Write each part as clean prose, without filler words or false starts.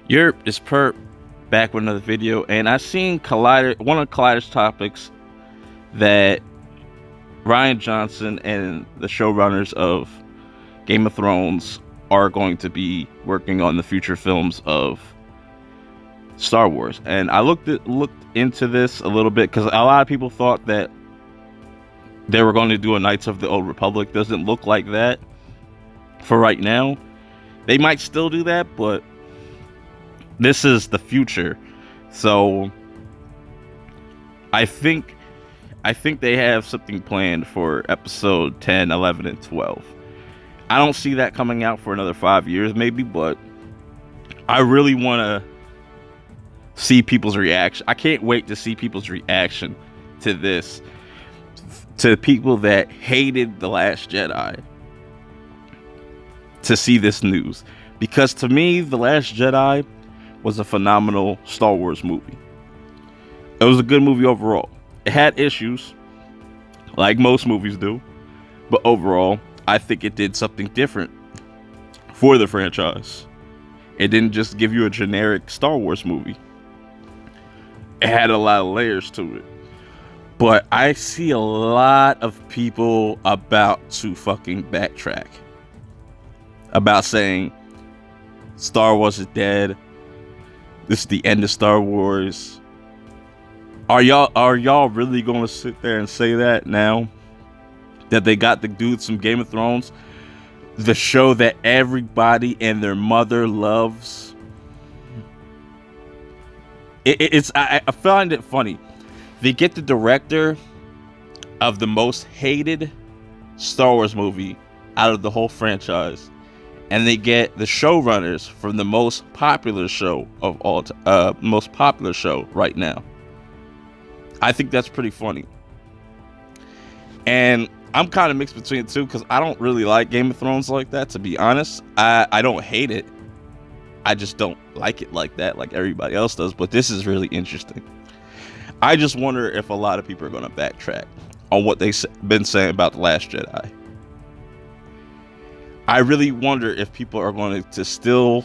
Yerp, it's PURP back with another video, and I seen one of Collider's topics that Rian Johnson and the showrunners of Game of Thrones are going to be working on the future films of Star Wars. And I looked into this a little bit because a lot of people thought that they were going to do a Knights of the Old Republic. Doesn't look like that for right now. They might still do that, but this is the future. So I think they have something planned for episode 10, 11, and 12. I don't see that coming out for another 5 years maybe, but I really want to see people's reaction. I can't wait to see people's reaction to this, to people that hated The Last Jedi, to see this news. Because to me, The Last Jedi was a phenomenal Star Wars movie. It was a good movie overall. It had issues, like most movies do, but overall, I think it did something different for the franchise. It didn't just give you a generic Star Wars movie. It had a lot of layers to it. But I see a lot of people about to fucking backtrack, about saying Star Wars is dead. This is the end of Star Wars. Are y'all really gonna sit there and say that now? That they got the dudes from Game of Thrones, the show that everybody and their mother loves. I find it funny. They get the director of the most hated Star Wars movie out of the whole franchise, and they get the showrunners from the most popular show of all most popular show right now. I think that's pretty funny. And I'm kind of mixed between the two because I don't really like Game of Thrones like that, to be honest. I don't hate it. I just don't like it like that, like everybody else does. But this is really interesting. I just wonder if a lot of people are going to backtrack on what they've been saying about The Last Jedi. I really wonder if people are going to still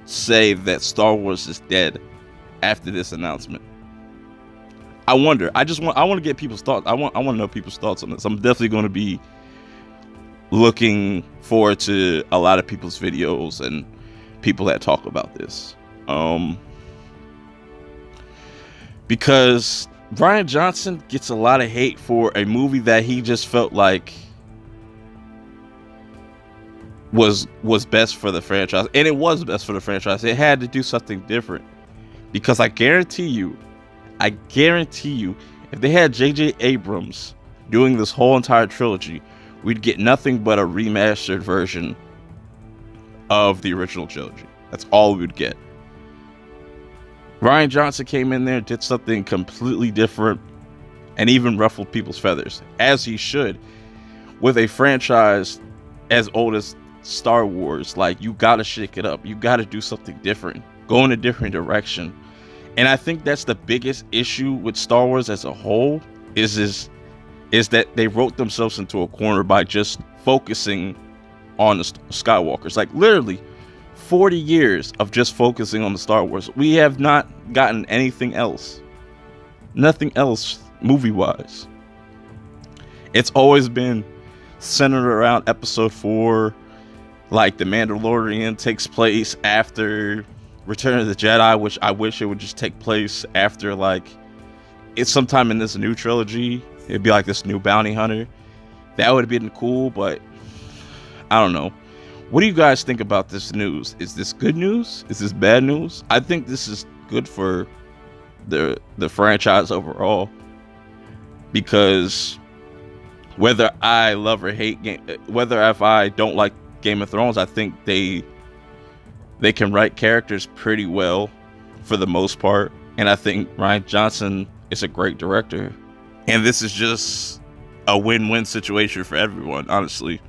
say that Star Wars is dead after this announcement. I wonder. I want to get people's thoughts. I want to know people's thoughts on this. I'm definitely going to be looking forward to a lot of people's videos and people that talk about this. Because Rian Johnson gets a lot of hate for a movie that he just felt like was best for the franchise, and it was best for the franchise. It had to do something different, because I guarantee you, if they had J.J. Abrams doing this whole entire trilogy, we'd get nothing but a remastered version of the original trilogy. That's all we would get. Rian Johnson came in there, did something completely different, and even ruffled people's feathers, as he should, with a franchise as old as Star Wars. Like, you gotta shake it up. You gotta do something different. Go in a different direction. And I think that's the biggest issue with Star Wars as a whole, is that they wrote themselves into a corner by just focusing on the Skywalkers. Like, literally 40 years of just focusing on the Star Wars. We have not gotten anything else. Nothing else movie-wise. It's always been centered around episode 4. Like, The Mandalorian takes place after Return of the Jedi, which I wish it would just take place after, like, it's sometime in this new trilogy. It'd be like this new bounty hunter. That would have been cool, but I don't know. What do you guys think about this news? Is this good news? Is this bad news? I think this is good for the franchise overall, because whether I love or hate whether if I don't like Game of Thrones, I think they can write characters pretty well for the most part, and I think Rian Johnson is a great director, and this is just a win-win situation for everyone. Honestly,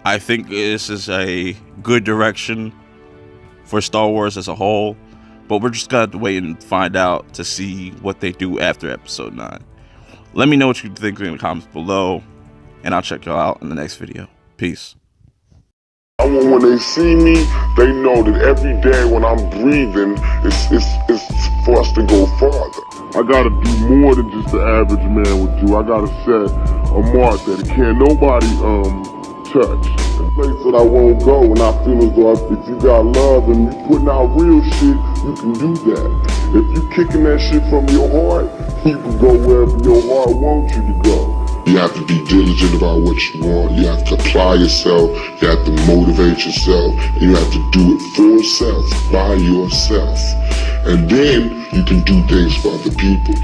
I think this is a good direction for Star Wars as a whole, but we're just gonna have to wait and find out to see what they do after episode 9. Let me know what you think in the comments below, and I'll check y'all out in the next video. Peace. I want when they see me, they know that every day when I'm breathing, it's for us to go farther. I gotta do more than just the average man would do. I gotta set a mark that can't nobody touch. A place that I won't go, and I feel as though if you got love and you putting out real shit, you can do that. If you kicking that shit from your heart, you can go wherever your heart wants you to go. You have to be diligent about what you want. You have to apply yourself. You have to motivate yourself. And you have to do it for yourself, by yourself. And then you can do things for other people.